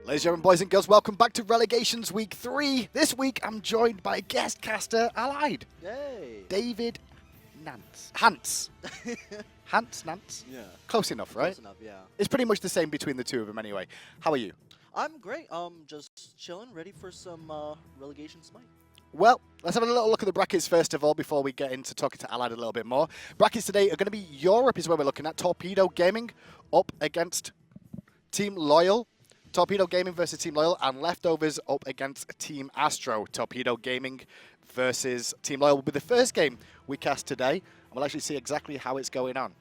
Ladies and gentlemen, boys and girls, welcome back to Relegations Week 3. This week, I'm joined by guest caster Allied. Yay! David Hance. Hance? Yeah. Close enough, right? Close enough, yeah. It's pretty much the same between the two of them anyway. How are you? I'm great. Just chilling, ready for some relegation smite. Well, let's have a little look at the brackets first of all before we get into talking to Allied a little bit more. Brackets today are going to be Europe is where we're looking at. Torpedo Gaming up against Team Loyal. Torpedo Gaming versus Team Loyal, and Leftovers up against Team Astro. Torpedo Gaming versus Team Loyal will be the first game we cast today, and we'll actually see exactly how it's going on.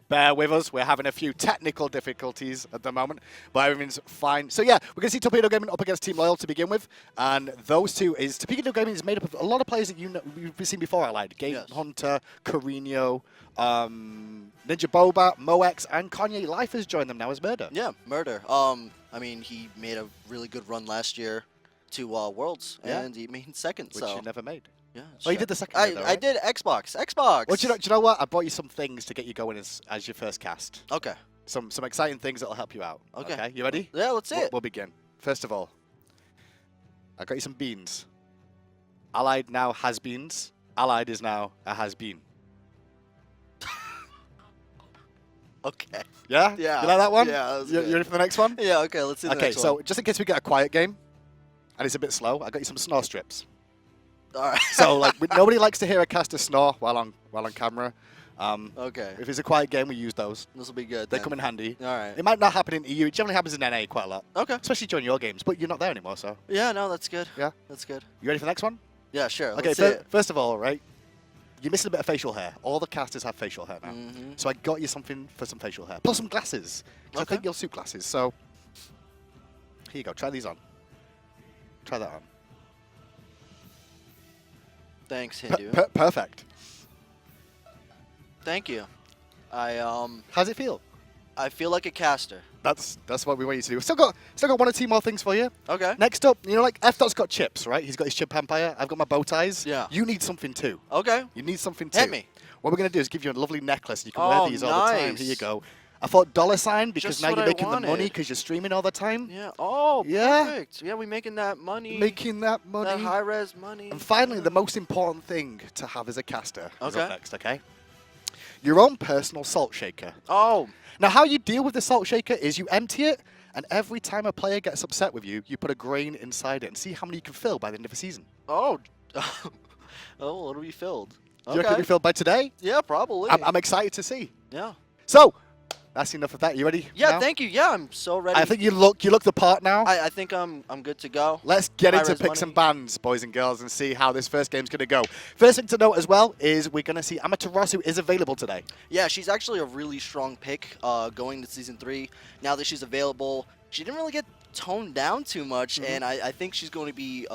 Bear with us, we're having a few technical difficulties at the moment, but everything's fine. So yeah, we're going to see Torpedo Gaming up against Team Loyal to begin with, and those two is, Torpedo Gaming is made up of a lot of players that you've seen before, Allied. GameHunter, Carino, NinjaBobat, Moex, and Kanye Life has joined them now as Murrdurr. Yeah, Murrdurr. I mean, he made a really good run last year to Worlds, and he made second. Which he never made. Yeah, oh, you did the second year, though, right? I did Xbox. Xbox! Well, do you know what? I brought you some things to get you going as your first cast. Okay. Some exciting things that will help you out. Okay. You ready? Yeah, let's see it. We'll begin. First of all, I got you some beans. Allied now has beans. Allied is now a has-been. Okay. Yeah? Yeah. You like that one? Yeah, you ready for the next one? Yeah, okay, let's see the next one. Okay, so just in case we get a quiet game, and it's a bit slow, I got you some snore strips. All right. So, like, nobody likes to hear a caster snore while on camera. Okay. If it's a quiet game, we use those. This will be good. They come in handy. All right. It might not happen in EU. It generally happens in NA quite a lot. Okay. Especially during your games, but you're not there anymore, so. Yeah, no, that's good. Yeah? That's good. You ready for the next one? Yeah, sure. Okay, let's see it. first of all, right, you're missing a bit of facial hair. All the casters have facial hair now. So I got you something for some facial hair. Plus some glasses. I think you'll suit glasses. So here you go. Try these on. Try that on. Thanks, Hindu. Perfect. Thank you. How's it feel? I feel like a caster. That's what we want you to do. We've still got one or two more things for you. Okay. Next up, you know, like F-Dot's got chips, right? He's got his chip empire. I've got my bow ties. Yeah. You need something too. Okay. You need something too. Hit me. What we're gonna do is give you a lovely necklace. You can wear these all the time. Nice. Here you go. I thought $sign because Just now what you're I making the wanted. money because you're streaming all the time. Yeah. Oh, Yeah. perfect. Yeah, we're making that money. Making that money. That hi-rez money. And finally, the most important thing to have as a caster is Okay. up next, okay? Your own personal salt shaker. Oh. Now, how you deal with the salt shaker is you empty it, and every time a player gets upset with you, you put a grain inside it and see how many you can fill by the end of the season. Oh. Oh, it'll be filled. Do you reckon it'll be filled by today? Yeah, probably. I'm excited to see. Yeah. So, that's enough of that. You ready? Yeah, now? thank you. Yeah, I'm so ready. I think you look the part now. I think I'm good to go. Let's get into hi-rez picks and money. bans, boys and girls, and see how this first game's going to go. First thing to note as well is we're going to see Amaterasu is available today. Yeah, she's actually a really strong pick going to Season 3. Now that she's available, she didn't really get toned down too much, and I think she's going to be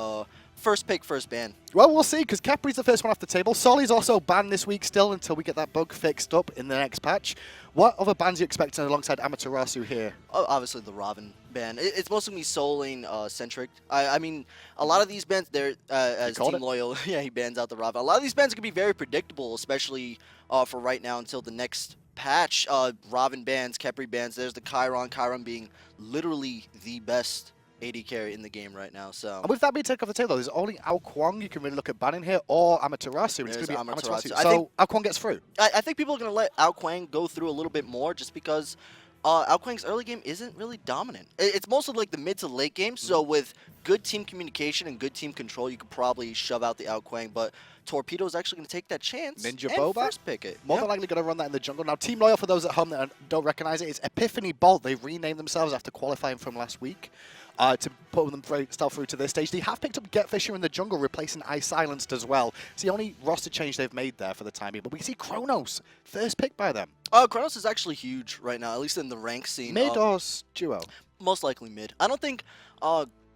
first pick, first ban. Well, we'll see, because Capri's the first one off the table. Soli's also banned this week still until we get that bug fixed up in the next patch. What other bans are you expecting alongside Amaterasu here? Oh, obviously the Robin ban. It's mostly me Soul centric. I mean, a lot of these bans, they're as Team Loyal. Yeah, he bans out the Robin. A lot of these bans can be very predictable, especially for right now until the next patch. Robin bans, Capri bans. There's the Chiron. Chiron being literally the best AD carry in the game right now. So. And with that being taken off the table, there's only Kuang you can really look at banning here, or Amaterasu. And it's going to be Amaterasu. So Kuang gets through. I think people are going to let Kuang go through a little bit more just because Kuang's early game isn't really dominant. It's mostly like the mid to late game. So with good team communication and good team control, you could probably shove out the Kuang. But Torpedo's actually going to take that chance NinjaBobat? and first pick it. More than likely going to run that in the jungle. Now, Team Loyal, for those at home that don't recognize it, it's Epiphany Bolt. They renamed themselves after qualifying from last week to put them through to this stage. They have picked up GetFisher in the jungle, replacing iSilenced as well. It's the only roster change they've made there for the time being. But we see Chronos, first pick by them. Chronos is actually huge right now, at least in the rank scene. Mid or duo? Most likely mid. I don't think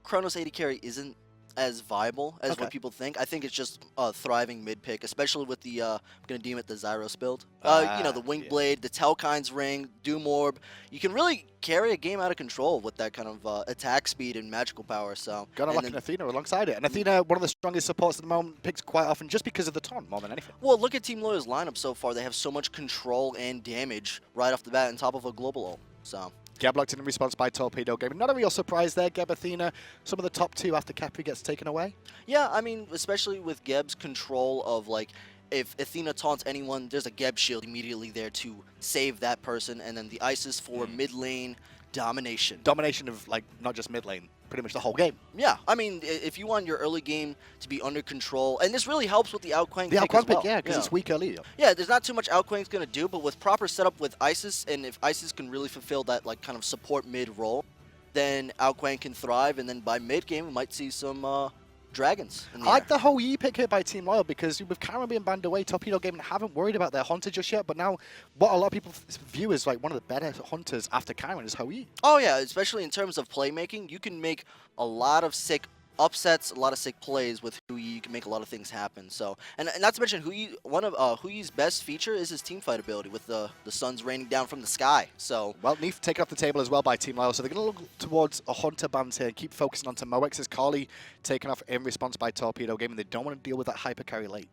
Chronos AD carry isn't as viable as what people think. I think it's just a thriving mid pick, especially with the I'm gonna deem it the Zyros build. You know, the Wing Blade, the Telkine's Ring, Doom Orb. You can really carry a game out of control with that kind of attack speed and magical power. So Gonna lock an Athena alongside it. And Athena, one of the strongest supports at the moment, picked quite often just because of the taunt more than anything. Well, look at Team Loyal's lineup so far. They have so much control and damage right off the bat on top of a global ult. So Geb locked in response by Torpedo Gaming. Not a real surprise there, Geb, Athena. Some of the top 2 after Kepri gets taken away. Yeah, I mean, especially with Geb's control of, like, if Athena taunts anyone, there's a Geb shield immediately there to save that person, and then the Isis for mid lane domination. Domination of, like, not just mid lane, pretty much the whole game. Yeah, I mean, if you want your early game to be under control, and this really helps with the Outquang pick as well. pick, yeah, because it's weak early. Yeah, there's not too much Outquang's going to do, but with proper setup with Isis, and if Isis can really fulfill that, like, kind of support mid role, then Outquang can thrive, and then by mid game, we might see some dragons. I like the whole Yi pick here by Team Loyal, because with Karen being banned away, Torpedo Gaming haven't worried about their Hunter just yet, but now what a lot of people view as like one of the better Hunters after Karen is Yi. Oh yeah, especially in terms of playmaking, you can make a lot of sick upsets, a lot of sick plays with Hui. You can make a lot of things happen. So, and not to mention Hui, one of Hui's best feature is his team fight ability with the suns raining down from the sky. So, well, Neef taken off the table as well by Team Loyal, so they're going to look towards a Hunter bans here and keep focusing onto Moex as Carly taken off in response by Torpedo Gaming. They don't want to deal with that hyper carry late.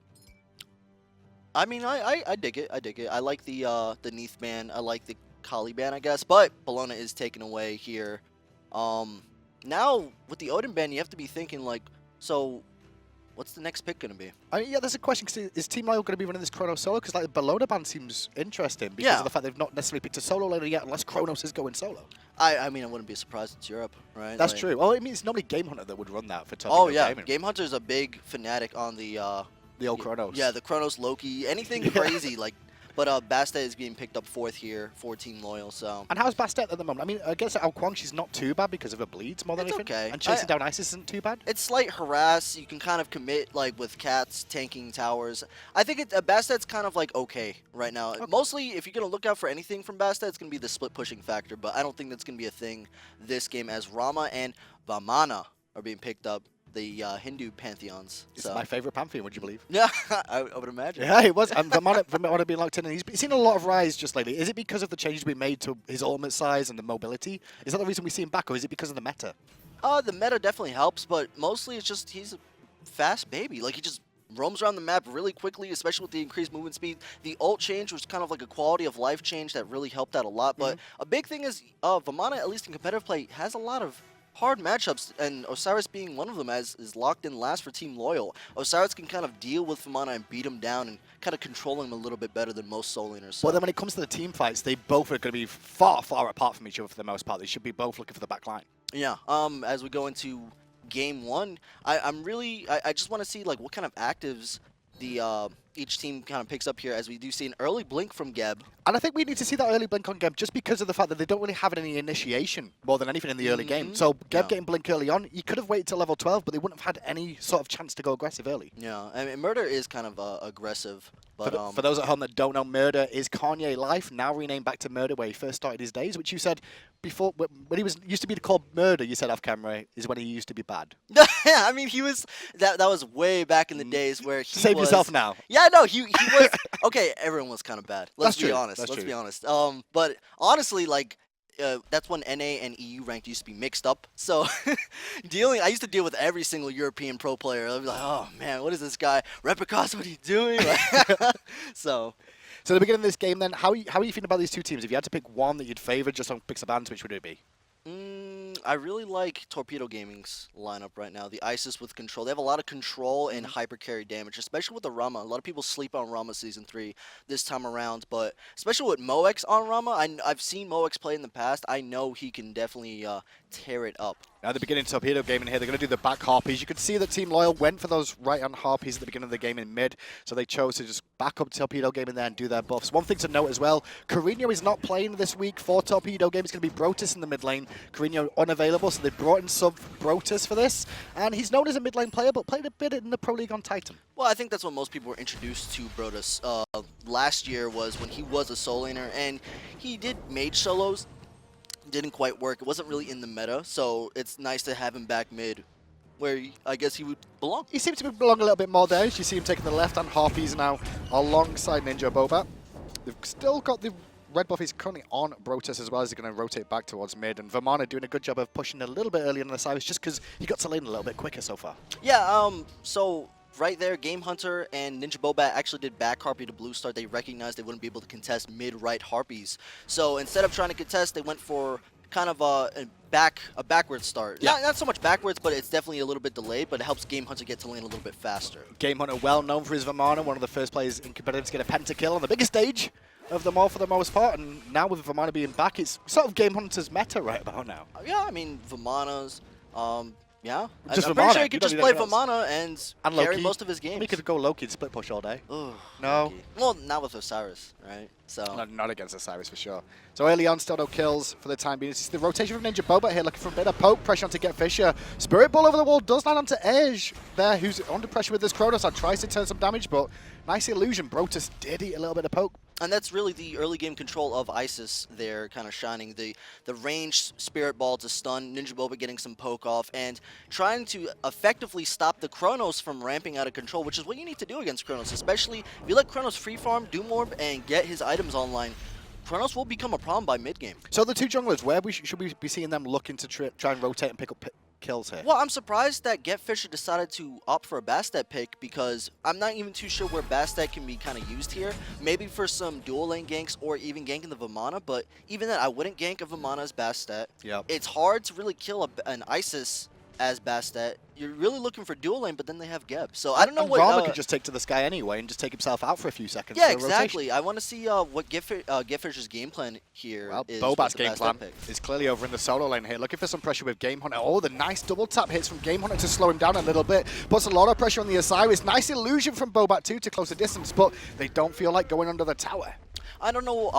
I mean, I dig it. I dig it. I like the Neef ban. I like the Kali ban, I guess. But Bologna is taken away here. Now, with the Odin ban, you have to be thinking, like, so what's the next pick going to be? I mean, yeah, there's a question, because is Team Loyal going to be running this Chronos solo? Because, like, the Bologna ban seems interesting because of the fact they've not necessarily picked a solo laner yet unless Chronos is going solo. I mean, I wouldn't be surprised. It's Europe, right? That's true. Well, I mean, it's normally GameHunter that would run that for Torpedo Gaming. GameHunter is a big fanatic on the old Chronos. Yeah, the Chronos, Loki, anything crazy, like. But Bastet is being picked up 4th here for Team Loyal, so. And how's Bastet at the moment? I mean, against Kuang, she's not too bad because of her bleeds more than anything. Okay. And chasing down Isis isn't too bad. It's slight harass. You can kind of commit, like, with cats, tanking towers. I think Bastet's kind of, like, okay right now. Okay. Mostly, if you're going to look out for anything from Bastet, it's going to be the split pushing factor, but I don't think that's going to be a thing this game as Rama and Vamana are being picked up. The Hindu pantheons. It's my favorite pantheon, would you believe? Yeah, I would imagine. Yeah, it was. And Vamana being locked in, and he's seen a lot of rise just lately. Is it because of the changes we made to his ultimate size and the mobility? Is that the reason we see him back, or is it because of the meta? The meta definitely helps, but mostly it's just he's a fast baby. Like, he just roams around the map really quickly, especially with the increased movement speed. The ult change was kind of like a quality of life change that really helped out a lot. But a big thing is Vamana, at least in competitive play, has a lot of hard matchups, and Osiris being one of them, as is locked in last for Team Loyal. Osiris can kind of deal with Vamana and beat him down and kind of control him a little bit better than most soul laners. So. Well, then when it comes to the team fights, they both are going to be far, far apart from each other for the most part. They should be both looking for the back line. Yeah, as we go into Game 1, I just want to see, like, what kind of actives each team kind of picks up here, as we do see an early blink from Geb. And I think we need to see that early blink on Geb just because of the fact that they don't really have any initiation more than anything in the early game. So Geb getting blink early on, you could have waited till level 12, but they wouldn't have had any sort of chance to go aggressive early. Yeah, I mean, Murrdurr is kind of aggressive. But, for those at home that don't know, Murrdurr is Kanye Life, now renamed back to Murrdurr where he first started his days, which you said before, when he used to be called Murrdurr, you said off camera, is when he used to be bad. Yeah, I mean, he was, that was way back in the days where he Save yourself now. Yeah, no, he was, okay, everyone was kind of bad. Let's be honest. Let's be honest. But honestly, like, that's when NA and EU ranked used to be mixed up. So I used to deal with every single European pro player. I'd be like, oh man, what is this guy? Repicos, what are you doing? So the beginning of this game then, how are you feeling about these two teams? If you had to pick one that you'd favor just on picks of bands, which would it be? I really like Torpedo Gaming's lineup right now. The Isis with control. They have a lot of control and hyper carry damage, especially with the Rama. A lot of people sleep on Rama Season 3 this time around, but especially with Moex on Rama, I've seen Moex play in the past. I know he can definitely tear it up. Now, at the beginning of Torpedo Gaming here, they're going to do the back harpies. You could see that Team Loyal went for those right-hand harpies at the beginning of the game in mid, so they chose to just back up Torpedo Gaming there and do their buffs. One thing to note as well, Carino is not playing this week for Torpedo Gaming. It's going to be BroTuZ in the mid lane. Carino unavailable, so they brought in sub BroTuZ for this, and he's known as a mid lane player, but played a bit in the Pro League on Titan. Well, I think that's what most people were introduced to BroTuZ. Last year was when he was a soul laner, and he did mage solos. Didn't quite work. It wasn't really in the meta, so it's nice to have him back mid, where I guess he would belong. He seems to belong a little bit more there. You see him taking the left-hand harpies now alongside NinjaBobat. They've still got the red buff. He's currently on BroTuZ as well, as he's going to rotate back towards mid. And Vamana doing a good job of pushing a little bit earlier on the side. It's just because he got to lane a little bit quicker so far. Yeah, so right there, GameHunter and NinjaBobat actually did back harpy to blue start. They recognized they wouldn't be able to contest mid-right harpies. So instead of trying to contest, they went for kind of a backwards start. Yeah. Not so much backwards, but it's definitely a little bit delayed, but it helps GameHunter get to lane a little bit faster. GameHunter well known for his Vamana, one of the first players in competitive to get a pentakill on the biggest stage of them all for the most part, and now with Vamana being back, it's sort of GameHunter's meta right about now. Yeah, I mean, Vamana's, yeah. Just I'm pretty Vamana, sure he you could don't just need play anything else. Vamana and carry Loki. most of his games. He could go Loki and split push all day. Ugh, No. Loki. Well, not with Osiris, right? So. Not against Osiris for sure. So early on, still no kills for the time being. It's the rotation from NinjaBobat here, looking for a bit of poke, pressure onto GetFisher. Spirit Ball over the wall does land onto Aiurz there, who's under pressure with this Chronos. Tries to turn some damage, but nice illusion. BroTuZ did eat a little bit of poke. And that's really the early game control of Isis there, kind of shining. The ranged Spirit Ball to stun, NinjaBobat getting some poke off, and trying to effectively stop the Chronos from ramping out of control, which is what you need to do against Chronos, especially if you let Chronos free farm, Doom Orb, and get his items online. Chronos will become a problem by mid-game. So the two junglers, where should we be seeing them looking to try and rotate and pick up kills here? Well, I'm surprised that GetFisher decided to opt for a Bastet pick because I'm not even too sure where Bastet can be kind of used here. Maybe for some dual lane ganks or even ganking the Vamana, but even then, I wouldn't gank a Vamana as Bastet. Yep. It's hard to really kill an Isis as Bastet. You're really looking for dual lane, but then they have Geb. So I don't know what Rama could just take to the sky anyway and just take himself out for a few seconds. Yeah, exactly. I want to see what GetFisher's game plan here well, is. Bobat's game Bastet plan pick. is clearly over in the solo lane here, looking for some pressure with GameHunter. Oh, the nice double tap hits from GameHunter to slow him down a little bit. Puts a lot of pressure on the Osiris. Nice illusion from Bobat too to close the distance, but they don't feel like going under the tower. I don't know,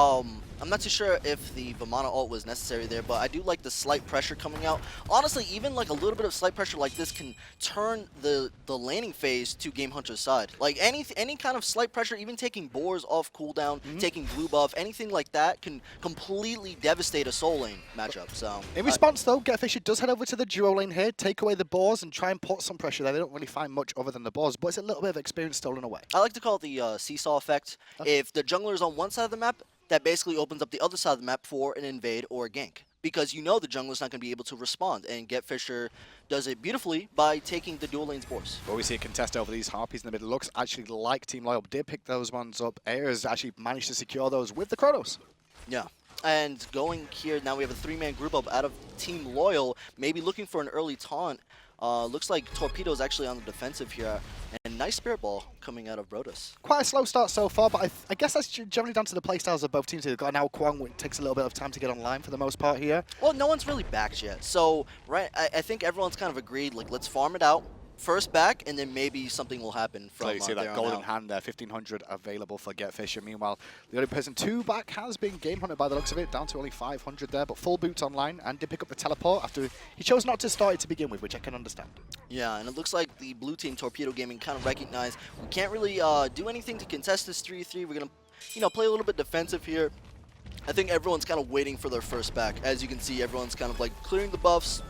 I'm not too sure if the Vamana ult was necessary there, but I do like the slight pressure coming out. Honestly, even like a little bit of slight pressure like this can turn the laning phase to GameHunter's side. Like any kind of slight pressure, even taking boars off cooldown, taking blue buff, anything like that can completely devastate a soul lane matchup. So in response though, GetFisher does head over to the duo lane here, take away the boars and try and put some pressure there. They don't really find much other than the boars, but it's a little bit of experience stolen away. I like to call it the seesaw effect. Okay. If the jungler is on one side of the map, that basically opens up the other side of the map for an invade or a gank. Because you know the jungler's not going to be able to respond, and GetFisher does it beautifully by taking the dual lane's boars. Well, we see a contest over these Harpies in the middle. Looks actually like Team Loyal did pick those ones up. Aiurz actually managed to secure those with the Chronos. Yeah. And going here, now we have a three-man group up out of Team Loyal, maybe looking for an early taunt. Looks like Torpedo's actually on the defensive here. And nice Spirit Ball coming out of BroTuZ. Quite a slow start so far, but I guess that's generally down to the playstyles of both teams. They've got now Kuang, which takes a little bit of time to get online for the most part here. Well, no one's really backed yet. So, right, I think everyone's kind of agreed, like, let's farm it out. First back, and then maybe something will happen from You see there that on golden out. hand there, 1500 available for GetFisher. Meanwhile, the only person two back has been GameHunter by the looks of it, down to only 500 there, but full boots online and did pick up the teleport after he chose not to start it to begin with, which I can understand. Yeah, and it looks like the blue team, Torpedo Gaming, kind of recognized we can't really do anything to contest this 3-3. We're going to, play a little bit defensive here. I think everyone's kind of waiting for their first back. As you can see, everyone's kind of like clearing the buffs.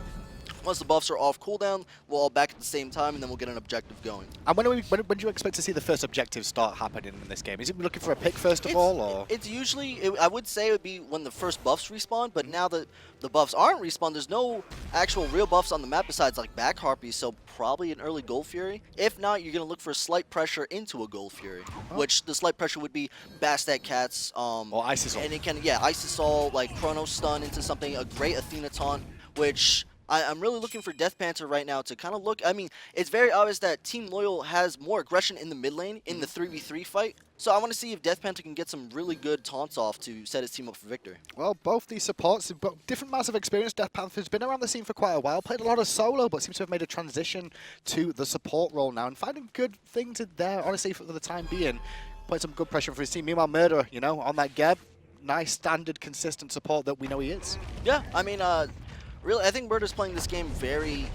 Once the buffs are off cooldown, we'll all back at the same time, and then we'll get an objective going. And when do you expect to see the first objectives start happening in this game? Is it looking for a pick first of all, or? It's usually, I would say it would be when the first buffs respawn, but now that the buffs aren't respawned, there's no actual real buffs on the map besides like back Harpies, so probably an early Gold Fury. If not, you're going to look for slight pressure into a Gold Fury, which the slight pressure would be Bastet Cats. Or Isis Ult. And it can, Isis Ult, like Chronos stun into something, a great Athena taunt, which I'm really looking for DeathPanter right now to kind of look. I mean, it's very obvious that Team Loyal has more aggression in the mid lane in the 3v3 fight. So I want to see if DeathPanter can get some really good taunts off to set his team up for victory. Well, both these supports have got different amounts of experience. DeathPanter's been around the scene for quite a while, played a lot of solo, but seems to have made a transition to the support role now and finding good things in there, honestly, for the time being. Putting some good pressure for his team. Meanwhile, Murrdurr, on that Geb, nice, standard, consistent support that we know he is. Yeah, I mean, really, I think Murrdurr's playing this game very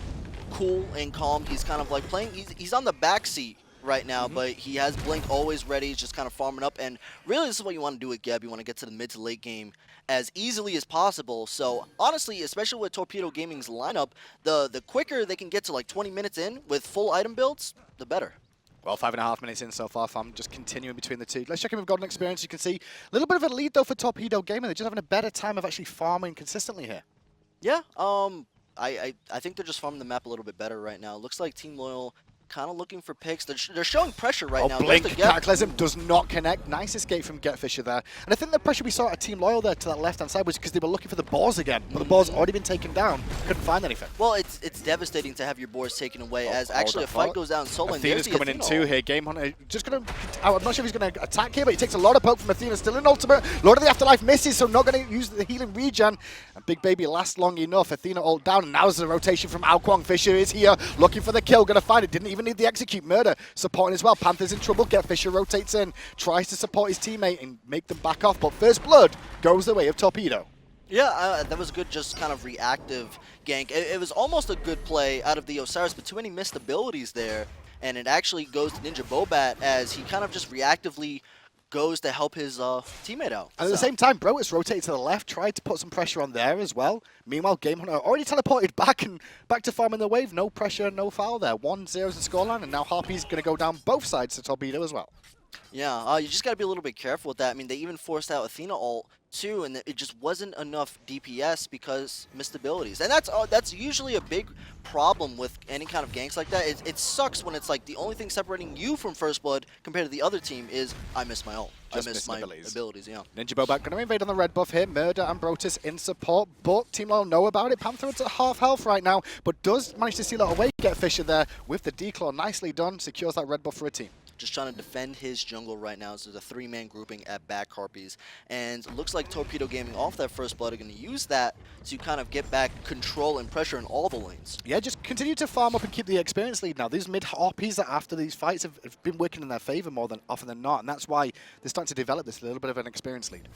cool and calm. He's kind of like playing, he's on the back seat right now, but he has Blink always ready. He's just kind of farming up. And really, this is what you want to do with Geb. You want to get to the mid to late game as easily as possible. So honestly, especially with Torpedo Gaming's lineup, the quicker they can get to like 20 minutes in with full item builds, the better. Well, 5.5 minutes in so far, fam. Just continuing between the two. Let's check in with Golden Experience. You can see a little bit of a lead, though, for Torpedo Gaming. They're just having a better time of actually farming consistently here. Yeah, I think they're just farming the map a little bit better right now. Looks like Team Loyal kind of looking for picks. They're showing pressure right now. Blink Cataclysm does not connect. Nice escape from GetFisher there. And I think the pressure we saw at Team Loyal there to that left-hand side was because they were looking for the boars again. But the boars already been taken down. Couldn't find anything. Well, it's devastating to have your boars taken away as actually a fight goes down solo. Athena's coming in too here. GameHunter just going to... I'm not sure if he's going to attack here, but he takes a lot of poke from Athena. Still in ultimate. Lord of the Afterlife misses, so not going to use the healing regen. And Big Baby lasts long enough. Athena ult down. And now there's a rotation from Kuang. Fisher is here looking for the kill. Going to find it. Didn't even need the execute. Murrdurr supporting as well. Panther's in trouble. GetFisher rotates in. Tries to support his teammate and make them back off. But First Blood goes the way of Torpedo. Yeah, that was good, just kind of reactive gank. It was almost a good play out of the Osiris, but too many missed abilities there. And it actually goes to NinjaBobat as he kind of just reactively goes to help his teammate out. And at the same time, BroTuZ rotated to the left, tried to put some pressure on there as well. Meanwhile, GameHunter already teleported back to farming the wave. No pressure, no foul there. 1-0 is the scoreline, and now Harpy's going to go down both sides to Torpedo as well. Yeah, you just got to be a little bit careful with that. I mean, they even forced out Athena ult too, and it just wasn't enough DPS because missed abilities. And that's usually a big problem with any kind of ganks like that. It sucks when it's like the only thing separating you from First Blood compared to the other team is I missed my ult. I missed my abilities, yeah. NinjaBobat going to invade on the red buff here. Murrdurr and BroTuZ in support, but Team Loyal know about it. Panther's at half health right now, but does manage to seal it away. GetFisher there with the declaw. Nicely done. Secures that red buff for a team. Just trying to defend his jungle right now. So there's a 3-man grouping at back Harpies. And it looks like Torpedo Gaming off that First Blood are going to use that to kind of get back control and pressure in all the lanes. Yeah, just continue to farm up and keep the experience lead now. These mid Harpies that after these fights have been working in their favor more than often than not. And that's why they're starting to develop this little bit of an experience lead.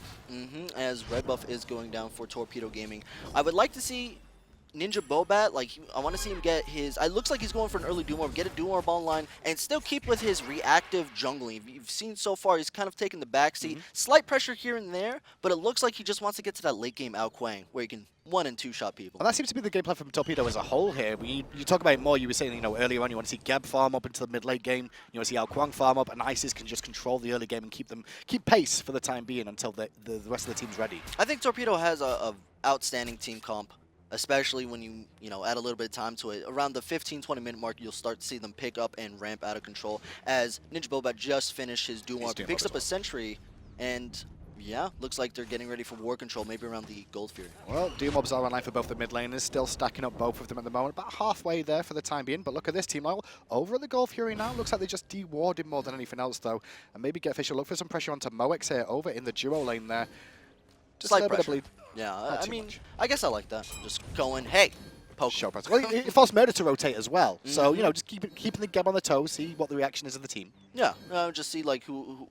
As red buff is going down for Torpedo Gaming. I would like to see NinjaBobat, like, I want to see him get his... It looks like he's going for an early Doom Orb, get a Doom Orb online, and still keep with his reactive jungling. You've seen so far, he's kind of taken the backseat. Slight pressure here and there, but it looks like he just wants to get to that late game Kuang, where he can 1- and 2-shot people. And that seems to be the game plan from Torpedo as a whole here. You talk about it more, you were saying, earlier on, you want to see Geb farm up into the mid-late game, you want to see Kuang farm up, and Isis can just control the early game and keep pace for the time being until the rest of the team's ready. I think Torpedo has a outstanding team comp. Especially when you add a little bit of time to it. Around the 15-20 minute mark, you'll start to see them pick up and ramp out of control. As NinjaBobat just finished his Doom Orb, picks up a Sentry, and yeah, looks like they're getting ready for war control, maybe around the Gold Fury. Well, Doom Orbs are online for both the mid laners, still stacking up both of them at the moment, about halfway there for the time being. But look at this, Team Loyal over at the Gold Fury now. Looks like they just de-warded more than anything else, though. And maybe GetFisher look for some pressure onto Moex here over in the duo lane there. Just slight a bit of pressure. bleed. Yeah, I mean, I guess I like that. Just going, hey, poke. Show press. Well, it forced Murrdurr to rotate as well. So, just keeping the Geb on the toes, see what the reaction is of the team. Yeah, just see like who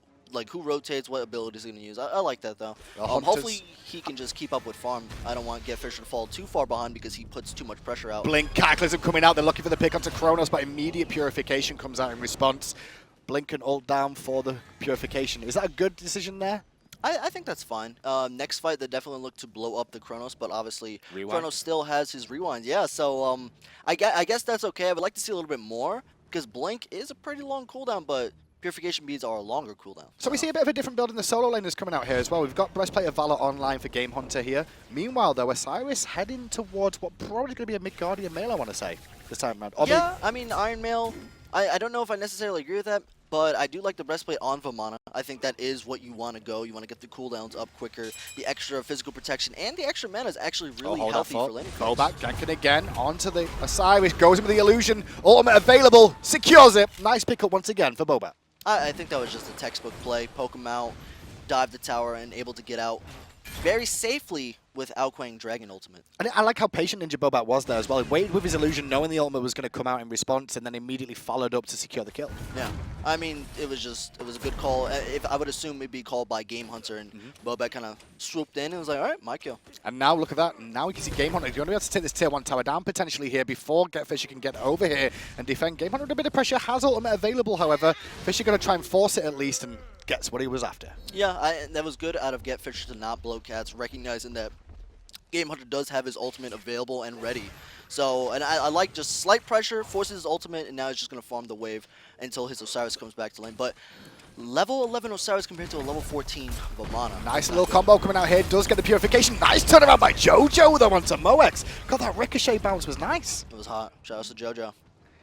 rotates, what abilities he's going to use. I like that, though. Hopefully he can just keep up with farm. I don't want GetFisher to fall too far behind because he puts too much pressure out. Blink Cataclysm coming out. They're looking for the pick onto Chronos, but immediate purification comes out in response. Blink and ult down for the purification. Is that a good decision there? I think that's fine. Next fight, they definitely look to blow up the Chronos, but obviously Rewind. Chronos still has his rewinds. Yeah, so I guess that's okay. I would like to see a little bit more because Blink is a pretty long cooldown, but Purification Beads are a longer cooldown. So we see a bit of a different build in the solo laners coming out here as well. We've got Breastplate of Valor online for GameHunter here. Meanwhile, though, Osiris heading towards what probably going to be a mid-Guardian Mail, I want to say, this time around. Yeah, I mean, Iron Mail, I don't know if I necessarily agree with that, but I do like the Breastplate on Vamana. I think that is what you want to go. You want to get the cooldowns up quicker, the extra physical protection, and the extra mana is actually really healthy for laning. Back, ganking again onto the Osiris, goes in with the illusion, ultimate available, secures it. Nice pickup once again for Bobat. I think that was just a textbook play. Poke him out, dive the tower, and able to get out very safely with Kuang Dragon Ultimate. And I like how patient NinjaBobat was there as well. He waited with his illusion, knowing the ultimate was going to come out in response, and then immediately followed up to secure the kill. Yeah, I mean, it was a good call. If I would assume it'd be called by GameHunter, and Bobat kind of swooped in and was like, all right, my kill. And now look at that. Now we can see GameHunter. You're going to be able to take this tier 1 tower down potentially here before GetFisher can get over here and defend. GameHunter with a bit of pressure, has ultimate available, however. Fisher going to try and force it at least and gets what he was after. Yeah, that was good out of GetFisher to not blow cats, recognizing that GameHunter does have his ultimate available and ready. So, and I like just slight pressure, forces his ultimate, and now he's just going to farm the wave until his Osiris comes back to lane. But level 11 Osiris compared to a level 14 Vamana. Nice little combo coming out here. Does get the purification. Nice turnaround by JoJo though onto Moex. God, that ricochet bounce was nice. It was hot. Shout out to JoJo.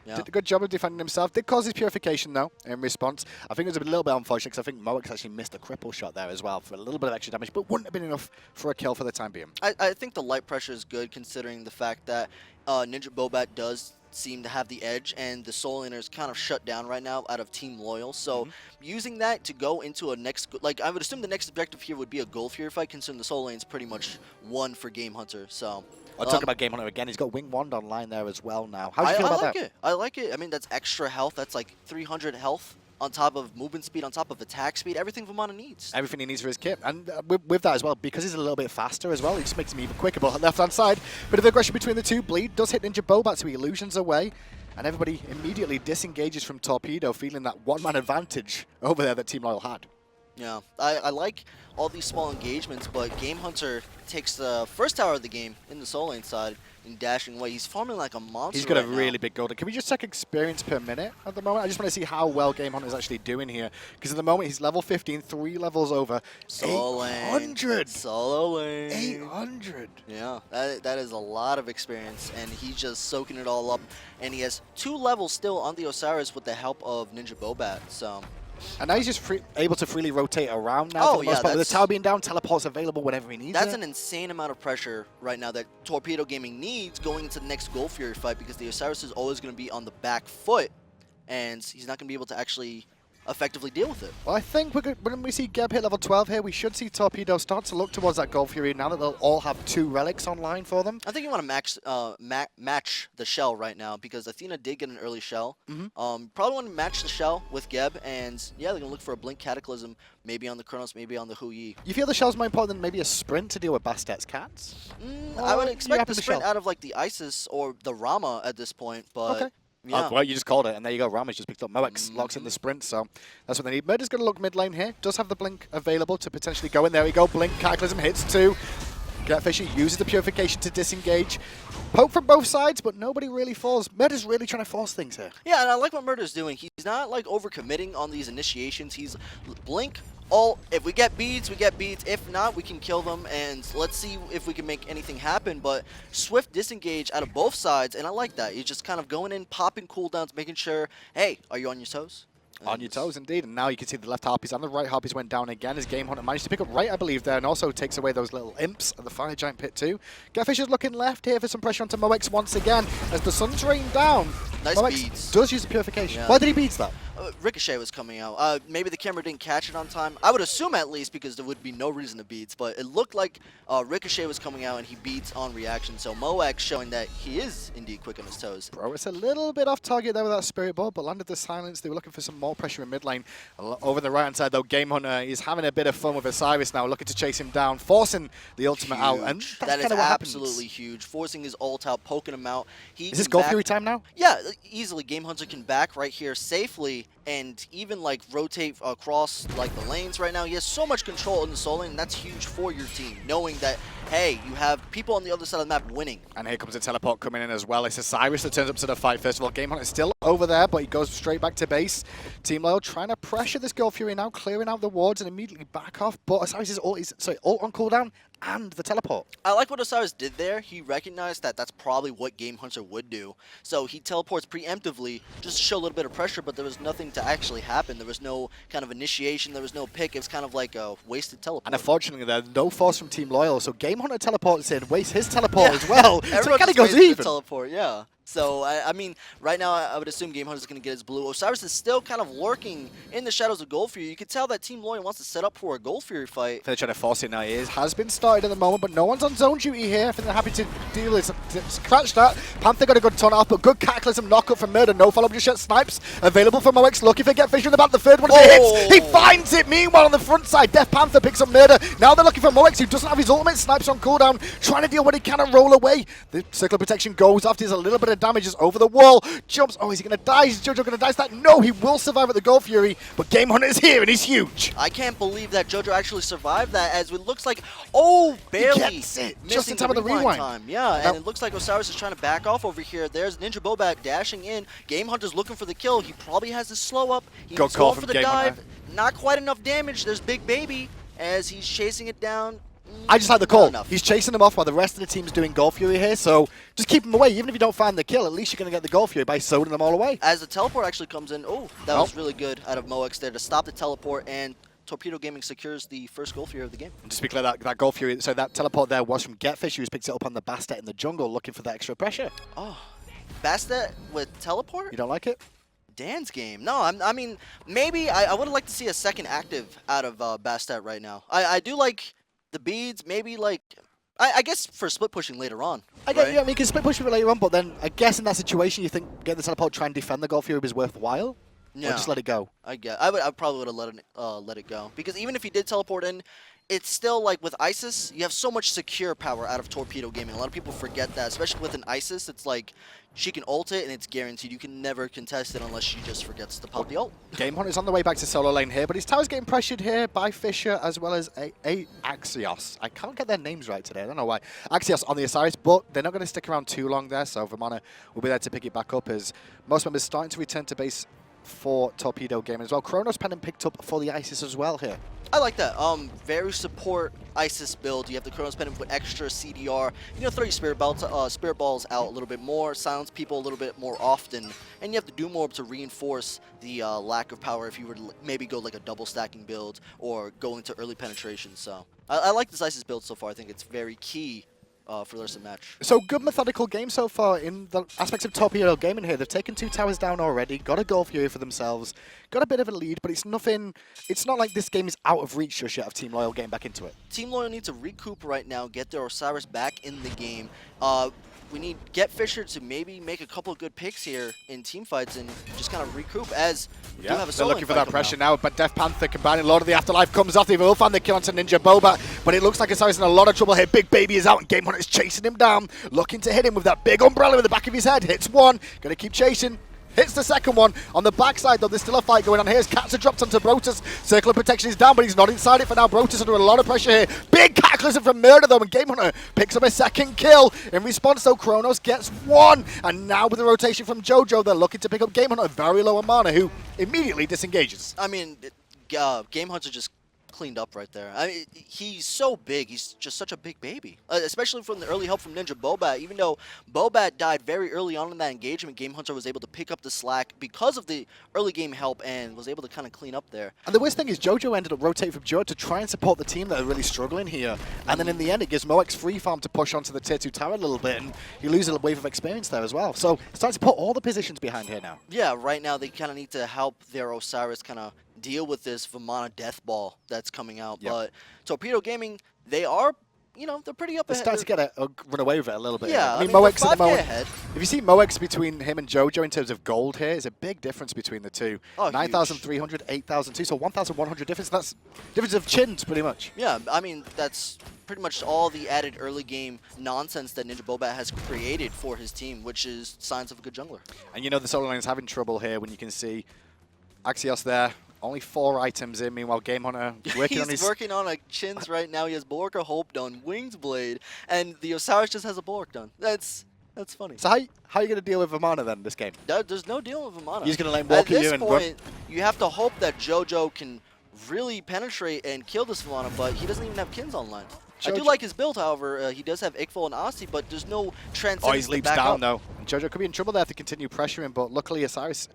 Yeah. Did a good job of defending himself. Did cause his purification, though, in response. I think it was a little bit unfortunate because I think Moex actually missed a cripple shot there as well for a little bit of extra damage, but wouldn't have been enough for a kill for the time being. I think the light pressure is good considering the fact that NinjaBobat does seem to have the edge, and the Soul Laners kind of shut down right now out of Team Loyal. So using that to go into a next, like I would assume the next objective here would be a Gold Fury fight, considering the Soul Lane's pretty much won for GameHunter. So I'll talk about GameHunter again. He's got Wing Wand online there as well now. How do you feel about that? I like it. I mean, that's extra health. That's like 300 health on top of movement speed, on top of attack speed, everything Vamana needs. Everything he needs for his kit. And with that as well, because he's a little bit faster as well, it just makes him even quicker. But left-hand side, bit of aggression between the two. Bleed does hit NinjaBobat, so he illusions away. And everybody immediately disengages from Torpedo, feeling that one-man advantage over there that Team Loyal had. Yeah, I like all these small engagements, but GameHunter takes the first tower of the game in the Soul Lane side and dashing away. He's farming like a monster. He's got right a really big golden. Can we just check experience per minute at the moment? I just want to see how well GameHunter is actually doing here. Because at the moment, he's level 15, 3 levels over. Soul 800! Solo lane. 800! Yeah, that is a lot of experience, and he's just soaking it all up. And he has 2 levels still on the Osiris with the help of NinjaBobat, so... And now he's just able to freely rotate around now. Oh, for the most yeah, part. With the tower being down, teleport's available whenever he needs That's it. an insane amount of pressure right now that Torpedo Gaming needs going into the next Gold Fury fight, because the Osiris is always going to be on the back foot, and he's not going to be able to actually effectively deal with it. Well, I think when we see Geb hit level 12 here, we should see Torpedo start to look towards that Gold Fury now that they'll all have 2 relics online for them. I think you want to match the shell right now, because Athena did get an early shell. Probably want to match the shell with Geb, and yeah, they're going to look for a Blink Cataclysm, maybe on the Chronos, maybe on the Hui. You feel the shell's more important than maybe a sprint to deal with Bastet's cats? I would expect the sprint out of like the Isis or the Rama at this point, but... Okay. Yeah. Oh, well, you just called it, and there you go. Rama's just picked up. Moex locks in the sprint, so that's what they need. Murrdurr's going to look mid lane here. Does have the blink available to potentially go in. There we go. Blink, Cataclysm hits 2. GetFisher uses the purification to disengage. Poke from both sides, but nobody really falls. Murrdurr's really trying to force things here. Yeah, and I like what Murrdurr's doing. He's not like overcommitting on these initiations. He's blink. All, if we get beads, we get beads. If not, we can kill them, and let's see if we can make anything happen. But swift disengage out of both sides, and I like that. He's just kind of going in, popping cooldowns, making sure, hey, are you on your toes? On your toes, indeed. And now you can see the left harpies and the right harpies went down again as GameHunter managed to pick up right, I believe, there, and also takes away those little imps of the Fire Giant Pit too. GetFisher's looking left here for some pressure onto Moex once again as the sun's rained down. Nice Moex beads. does use the purification. Yeah. Why did he beats that? Ricochet was coming out. Maybe the camera didn't catch it on time. I would assume at least, because there would be no reason to beats, but it looked like Ricochet was coming out and he beats on reaction. So Moex showing that he is indeed quick on his toes. Bro, it's a little bit off target there with that Spirit Ball, but landed the silence. They were looking for some more pressure in mid lane. Over the right-hand side, though, GameHunter is having a bit of fun with Osiris now, looking to chase him down, forcing the ultimate out. And that is what absolutely happens. huge. Forcing his ult out, poking him out. Is this Gold Fury time now? Yeah, easily. GameHunter can back right here safely and even like rotate across like the lanes right now. He has so much control in the Soul Lane, and that's huge for your team, knowing that, hey, you have people on the other side of the map winning. And here comes the teleport coming in as well. It's Osiris that turns up to the fight. First of all, GameHunter is still over there, but he goes straight back to base. Team Loyal trying to pressure this Gold Fury now, clearing out the wards and immediately back off. But Osiris' ult on cooldown and the teleport. I like what Osiris did there. He recognized that that's probably what GameHunter would do. So he teleports preemptively just to show a little bit of pressure, but there was nothing to actually happen. There was no kind of initiation. There was no pick. It was kind of like a wasted teleport. And unfortunately, there's no force from Team Loyal, so GameHunter teleports in, wastes his teleport as well. So it kind of goes even. Teleport, yeah. So, I mean, right now, I would assume GameHunter is going to get his blue. Osiris is still kind of lurking in the shadows of Gold Fury. You can tell that Team Loyal wants to set up for a Gold Fury fight. They're trying to force it now. It has been started at the moment, but no one's on zone duty here. I think they're happy to deal with scratch that. Panther got a good ton off, but good Cataclysm knock-up from Murrdurr. No follow-up just yet. Snipes available for Moex. Looking for GetFisher in the back. The third one of the hits. He finds it. Meanwhile, on the front side, DeathPanter picks up Murrdurr. Now they're looking for Moex, who doesn't have his ultimate. Snipes on cooldown, trying to deal what he can and roll away. The circle of protection goes off. There's a little bit of damage just over the wall. Jumps. Oh, is he going to die? Is JoJo going to die? Is that? No, he will survive at the Gold Fury, but GameHunter is here and he's huge. I can't believe that JoJo actually survived that, as it looks like, oh, barely. He gets it. Just in time of the rewind. Time. Yeah, and it looks like Osiris is trying to back off over here. There's NinjaBobat dashing in. GameHunter's looking for the kill. He probably has his slow up. He's going for the dive. Not quite enough damage. There's Big Baby as he's chasing it down. I just like the Not call. enough. He's chasing them off while the rest of the team's doing Goal Fury here, so just keep them away. Even if you don't find the kill, at least you're going to get the Goal Fury by zoning them all away. As the teleport actually comes in, that was really good out of Moex there to stop the teleport, and Torpedo Gaming secures the first Goal Fury of the game. And just to be clear, that Goal Fury, so that teleport there was from GetFisher, who's picked it up on the Bastet in the jungle, looking for that extra pressure. Oh, Bastet with teleport? You don't like it? Dan's game. No, I mean, maybe I would have liked to see a second active out of Bastet right now. I do like the beads, maybe like, I guess for split pushing later on. I get you, I mean, you can split push it later on, but then I guess in that situation, you think getting the teleport, try and defend the Goal Fury was worthwhile? No. Or just let it go? I probably would have let it go. Because even if he did teleport in, it's still like with Isis, you have so much secure power out of Torpedo Gaming. A lot of people forget that, especially with an Isis. It's like she can ult it and it's guaranteed. You can never contest it unless she just forgets to pop the ult. GameHunter's on the way back to solo lane here, but his tower's getting pressured here by Fisher as well as Axioz. I can't get their names right today. I don't know why. Axioz on the Osiris, but they're not going to stick around too long there, so Vamana will be there to pick it back up as most members starting to return to base for Torpedo Gaming as well. Chronos pennant picked up for the Isis as well here. I like that. Very support Isis build. You have the Chronos pennant with extra CDR. You know, throw your spirit balls out a little bit more, silence people a little bit more often, and you have to do more to reinforce the lack of power if you were to maybe go like a double stacking build or go into early penetration. So I like this Isis build so far. I think it's very key for the rest of the match. So good methodical game so far in the aspects of Torpedo Gaming here. They've taken 2 towers down already, got a Goal Fury for themselves, got a bit of a lead, but it's nothing. It's not like this game is out of reach just yet of Team Loyal getting back into it. Team Loyal needs to recoup right now, get their Osiris back in the game. We need GetFisher to maybe make a couple of good picks here in team fights and just kind of recoup as we do have a solo they're looking for that pressure now, but DeathPanter combining Lord of the Afterlife comes off. They will find the kill onto NinjaBobat, but it looks like Osiris in a lot of trouble here. Big Baby is out and GameHunter is chasing him down, looking to hit him with that big umbrella in the back of his head. Hits one, gonna keep chasing. Hits the second one. On the backside, though, there's still a fight going on here. As Cats are dropped onto BroTuZ. Circle of protection is down, but he's not inside it for now. BroTuZ under a lot of pressure here. Big cataclysm from Murrdurr, though, and GameHunter picks up a second kill. In response, though, Chronos gets one. And now with the rotation from JoJo, they're looking to pick up GameHunter, very low on mana, who immediately disengages. I mean, GameHunter just cleaned up right there. I mean, he's so big. He's just such a big baby, especially from the early help from NinjaBobat. Even though Bobat died very early on in that engagement, GameHunter was able to pick up the slack because of the early game help and was able to kind of clean up there. And the worst thing is JoJo ended up rotating from Joe to try and support the team that are really struggling here. And then in the end, it gives Moex free farm to push onto the tier 2 tower a little bit, and he loses a wave of experience there as well. So it's starting to put all the positions behind here now. Yeah, right now they kind of need to help their Osiris kind of deal with this Vamana death ball that's coming out. Yep. But Torpedo Gaming, they are, you know, they're pretty up They're ahead. starting to get a run away with it a little bit. Yeah, I mean, they're Moex at the 5K moment. ahead. If you see Moex between him and JoJo in terms of gold here, it's a big difference between the two. Oh, 9,300, 8,002, so 1,100 difference. That's difference of chins, pretty much. Yeah, I mean, that's pretty much all the added early game nonsense that NinjaBobat has created for his team, which is signs of a good jungler. And you know the solo lane is having trouble here when you can see Axioz there. Only 4 items in, meanwhile GameHunter working on his... He's working on chins right now. He has Bulwark of Hope done, Wings Blade, and the Osiris just has a Bulwark done. That's funny. So how are you going to deal with Vamana then, this game? There's no deal with Vamana. He's going to lane walk at you and run. At this point, you have to hope that JoJo can really penetrate and kill this Vamana, but he doesn't even have Kins online. I do like his build, however. He does have Ickful and Asti, but there's no transcendence. Oh, he leaps down, though. And JoJo could be in trouble there to continue pressuring, but luckily Osiris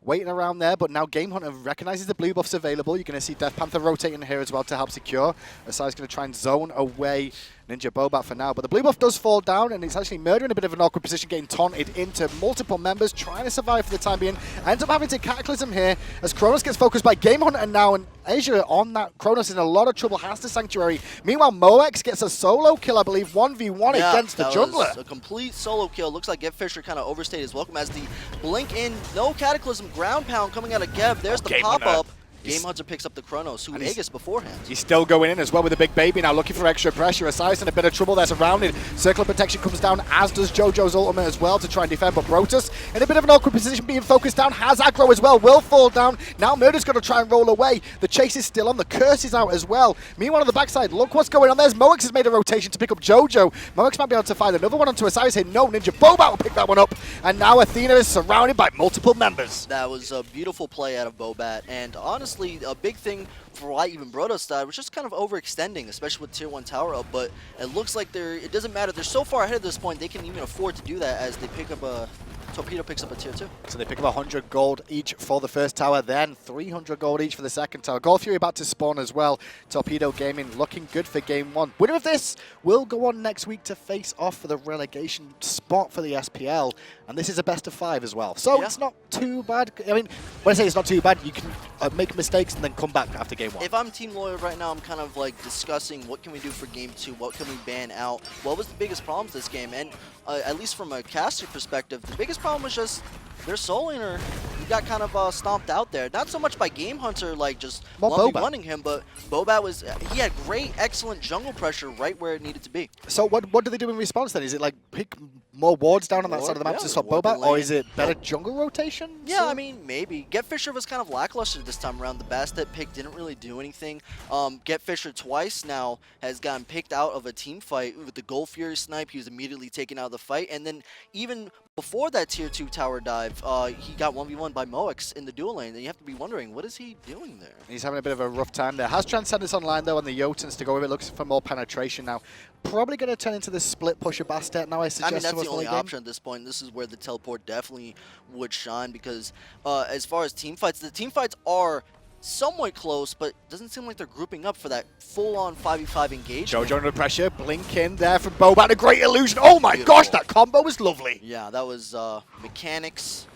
waiting around there, but now GameHunter recognizes the blue buffs available. You're going to see DeathPanter rotating here as well to help secure. Osiris going to try and zone away NinjaBobat for now, but the blue buff does fall down, and it's actually Murrdurr in a bit of an awkward position, getting taunted into multiple members, trying to survive for the time being. Ends up having to Cataclysm here as Chronos gets focused by GameHunter now, and Aiurz on that. Chronos in a lot of trouble, has the Sanctuary. Meanwhile, Moex gets a solo kill, I believe, 1v1 against the jungler. Was a complete solo kill. Looks like GetFisher kind of overstayed his welcome as the blink in, no Cataclysm, ground pound coming out of Gev. There's the pop-up. GameHunter picks up the Chronos, who Aegis beforehand. He's still going in as well with a big baby now, looking for extra pressure. Osiris in a bit of trouble there, surrounded. Circle of protection comes down, as does JoJo's ultimate as well to try and defend, but BroTuZ in a bit of an awkward position, being focused down, has aggro as well, will fall down. Now Murrdurr's going to try and roll away. The chase is still on, the curse is out as well. Meanwhile on the backside, look what's going on. There's Moex has made a rotation to pick up JoJo. Moex might be able to find another one onto Osiris here. No, NinjaBobat will pick that one up. And now Athena is surrounded by multiple members. That was a beautiful play out of Bobat, and honestly, honestly, a big thing for why even BroTuZ died was just kind of overextending, especially with Tier 1 tower up, but it looks like it doesn't matter. They're so far ahead at this point, they can even afford to do that as they pick up a... Torpedo picks up a Tier 2. So they pick up 100 gold each for the first tower, then 300 gold each for the second tower. Gold Fury about to spawn as well. Torpedo Gaming looking good for game 1. Winner of this will go on next week to face off for the relegation spot for the SPL. And this is a best of 5 as well. So it's not too bad. I mean, when I say it's not too bad, you can make mistakes and then come back after game 1. If I'm Team Loyal right now, I'm kind of like discussing what can we do for game 2, what can we ban out, what was the biggest problems this game, and at least from a caster perspective, the biggest problem was just their soul laner. He got kind of stomped out there. Not so much by GameHunter, like just running him, but Bobat was, he had great, excellent jungle pressure right where it needed to be. So what do they do in response then? Is it like pick more wards down on that side of the map to stop Bobat, or is it better jungle rotation? Yeah, I mean, maybe. GetFisher was kind of lackluster this time around. The Bastet pick didn't really do anything. GetFisher twice now has gotten picked out of a team fight with the Gold Fury snipe. He was immediately taken out of the fight, and then even before that Tier 2 tower dive, he got 1v1 by Moix in the dual lane, and you have to be wondering, what is he doing there? He's having a bit of a rough time there. Has Transcendence online, though, on the Jotuns to go with it. Looks for more penetration now. Probably going to turn into this split pusher Bastet now, I suggest. I mean, that's the only option at this point. This is where the teleport definitely would shine, because as far as team fights, the team fights are somewhat close, but doesn't seem like they're grouping up for that full-on 5v5 engagement. JoJo under pressure, blink in there from Bobat, a great illusion. Oh my gosh, that combo was lovely. Yeah, that was mechanics.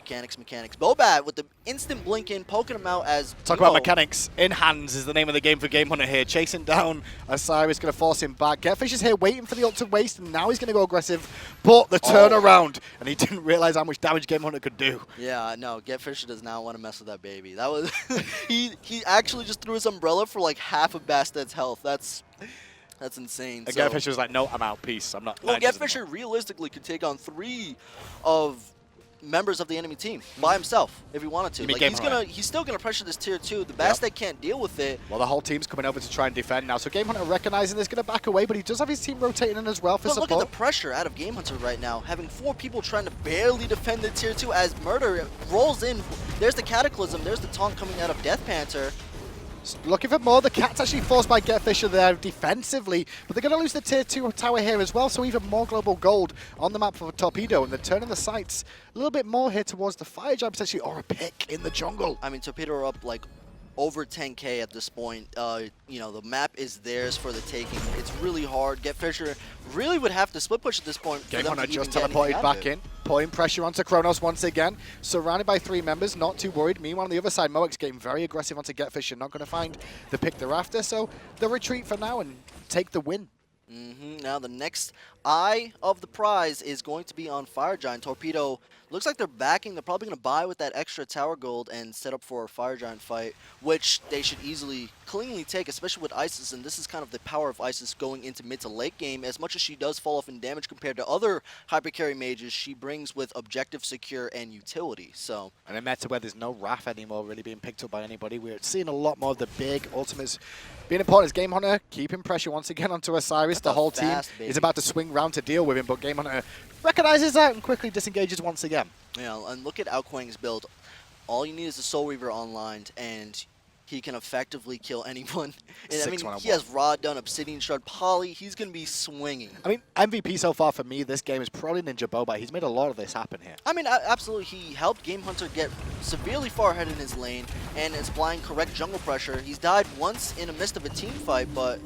Bobat with the instant blink in, poking him out as... Talk about mechanics. In Hands is the name of the game for GameHunter here. Chasing down Osiris, going to force him back. GetFisher's here waiting for the ult to waste, and now he's going to go aggressive. But the turnaround, and he didn't realize how much damage GameHunter could do. Yeah, no, GetFisher does not want to mess with that baby. That was... he actually just threw his umbrella for like half of Bastet's health. That's insane. And GetFisher was like, no, I'm out. Peace. I'm not... Well, GetFisher realistically could take on 3 of members of the enemy team by himself if he wanted to. Like, he's still gonna pressure this Tier 2. The Bastet can't deal with it. Well, the whole team's coming over to try and defend now. So GameHunter recognizing this, gonna back away, but he does have his team rotating in as well for support. Look at the pressure out of GameHunter right now, having 4 people trying to barely defend the Tier 2 as Murrdurr rolls in. There's the Cataclysm. There's the taunt coming out of DeathPanter. Looking for more. The cat's actually forced by GetFisher there defensively, but they're going to lose the Tier 2 tower here as well, so even more global gold on the map for Torpedo, and they're turning the sights a little bit more here towards the fire giant potentially, or a pick in the jungle. I mean, Torpedo are up like over 10k at this point. You know, the map is theirs for the taking. It's really hard. GetFisher really would have to split push at this point. GameHunter just teleported back in, putting pressure onto Chronos once again. Surrounded by 3 members, not too worried. Meanwhile, on the other side, Moix getting very aggressive onto GetFisher, not going to find the pick they're after, so they'll retreat for now and take the win. Now the next eye of the prize is going to be on Fire Giant. Torpedo looks like they're backing. They're probably going to buy with that extra tower gold and set up for a Fire Giant fight, which they should easily, cleanly take, especially with Isis. And this is kind of the power of Isis going into mid to late game. As much as she does fall off in damage compared to other hyper carry mages, she brings with objective secure and utility. So, and in meta where there's no Wrath anymore really being picked up by anybody, we're seeing a lot more of the big ultimates being important. As GameHunter keeping pressure once again onto Osiris. The whole team is about to swing round to deal with him, but GameHunter recognizes that and quickly disengages once again. Yeah, and look at Kuang's build. All you need is a Soul Reaver online, and he can effectively kill anyone. And, I mean, he has Rod done, Obsidian Shard, Poly. He's going to be swinging. I mean, MVP so far for me this game is probably NinjaBobat. He's made a lot of this happen here. I mean, absolutely. He helped GameHunter get severely far ahead in his lane and is applying correct jungle pressure. He's died once in the midst of a team fight, but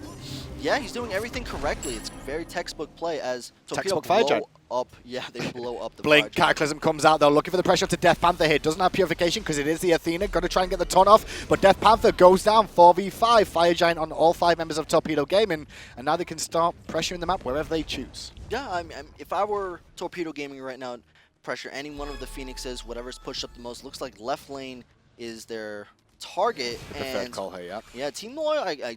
yeah, he's doing everything correctly. It's very textbook play as Torpedo blow up. Yeah, they blow up the Blink, Cataclysm comes out though, looking for the pressure to DeathPanter here. Doesn't have Purification because it is the Athena. Going to try and get the taunt off, but DeathPanter goes down 4v5. Fire Giant on all 5 members of Torpedo Gaming, and now they can start pressuring the map wherever they choose. Yeah, if I were Torpedo Gaming right now, pressure any one of the Phoenixes, whatever's pushed up the most. Looks like left lane is their target. The preferred call here, yeah. Yeah, Team Loyal, I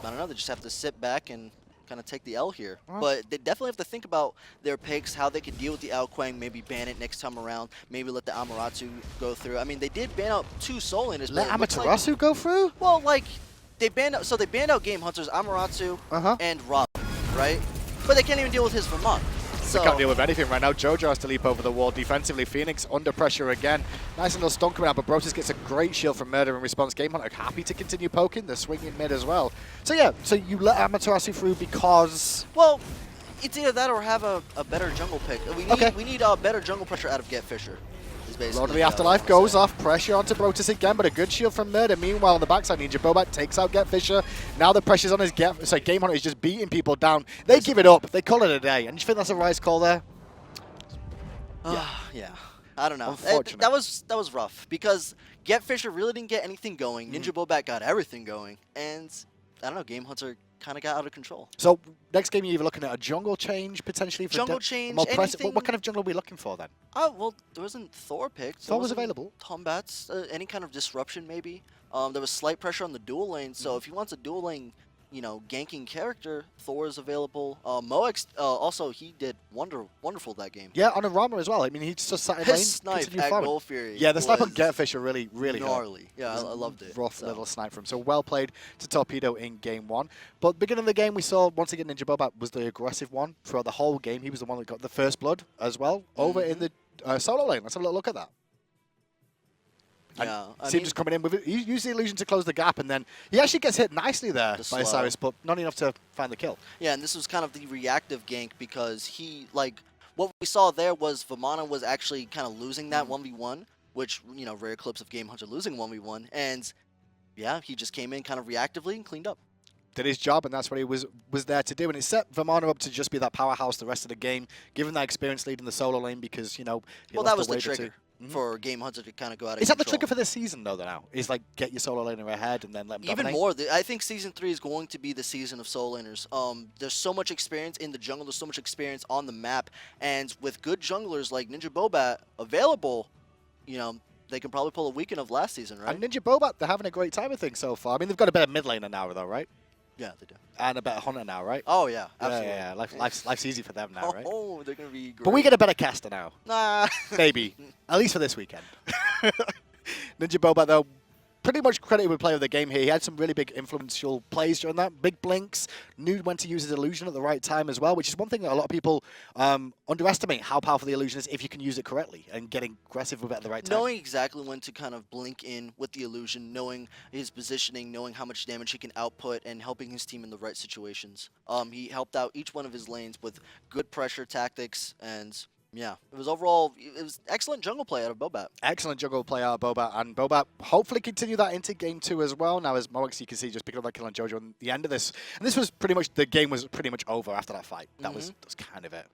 don't know, they just have to sit back and kind of take the L here. But they definitely have to think about their picks, how they can deal with the Kuang, maybe ban it next time around, maybe let the Amaterasu go through. I mean, they did ban out 2 Soul Laners. Let Amaterasu go through? Well, like, they banned out, so they banned out GameHunter's Amaterasu and Rama, right? But they can't even deal with his Vamana. So I can't deal with anything right now. JoJo has to leap over the wall defensively. Phoenix under pressure again. Nice little stun coming out, but BroTuZ gets a great shield from Murrdurr in response. GameHunter happy to continue poking. They're swinging mid as well. So yeah, so you let Amaterasu through because... Well, it's either that or have a better jungle pick. We need better jungle pressure out of GetFisher. Lord of the Afterlife goes off, pressure onto BroTuZ again, but a good shield from Murrdurr. Meanwhile, on the backside, NinjaBobat takes out GetFisher. Now the pressure's on his GameHunter is just beating people down. They give it up. They call it a day. And you think that's a wise call there? Yeah. I don't know. Unfortunate. That was rough because GetFisher really didn't get anything going. NinjaBobat got everything going, and I don't know. GameHunter kind of got out of control. So next game, you're either looking at a jungle change potentially for jungle change. What kind of jungle are we looking for then? Oh well, there wasn't Thor picked. Thor was available. Tombats, any kind of disruption maybe. There was slight pressure on the dual lane, so if he wants a dual lane, ganking character, Thor is available. Moex also he did wonderful that game. Yeah, on a Rama as well. I mean, he just sat in lane. His snipe at Gold Fury. Yeah, the snipe on GetFisher really gnarly. hurt. Yeah, I loved it. Rough little snipe from him. So well played to Torpedo in game one. But beginning of the game, we saw once again NinjaBobat was the aggressive one throughout the whole game. He was the one that got the first blood as well over in the solo lane. Let's have a little look at that. Yeah, Seems just coming in with it. He used the illusion to close the gap, and then he actually gets hit nicely there by Osiris, but not enough to find the kill. Yeah, and this was kind of the reactive gank because he, what we saw there was Vamana was actually kind of losing that 1v1, which, rare clips of GameHunter losing 1v1, and yeah, he just came in kind of reactively and cleaned up. Did his job, and that's what he was there to do. And it set Vamana up to just be that powerhouse the rest of the game, given that experience leading the solo lane because, he well, lost that was the the trigger. For GameHunter to kind of go out of Is control. that the trigger for this season, though, now? Is get your solo laner ahead and then let them Even dominate? more. I think Season 3 is going to be the season of solo laners. There's so much experience in the jungle. There's so much experience on the map. And with good junglers like NinjaBobat available, they can probably pull a weekend of last season, right? And NinjaBobat, they're having a great time, I think, so far. I mean, they've got a better mid laner now, though, right? Yeah, they do. And a better hunter now, right? Oh, yeah, absolutely. Yeah. Life's easy for them now, right? Oh, they're going to be great. But we get a better caster now. Nah. Maybe. At least for this weekend. NinjaBobat, though, pretty much credited with player of the game here. He had some really big influential plays during that. Big blinks. Knew when to use his illusion at the right time as well, which is one thing that a lot of people underestimate how powerful the illusion is if you can use it correctly and getting aggressive with it at the right time. Knowing exactly when to kind of blink in with the illusion, knowing his positioning, knowing how much damage he can output, and helping his team in the right situations. He helped out each one of his lanes with good pressure tactics, and yeah, it was excellent jungle play out of Bobat. Excellent jungle play out of Bobat, and Bobat hopefully continue that into game 2 as well. Now, as Moex, you can see, just picking up that kill on JoJo at the end of this. And this was pretty much, the game was pretty much over after that fight. That was kind of it.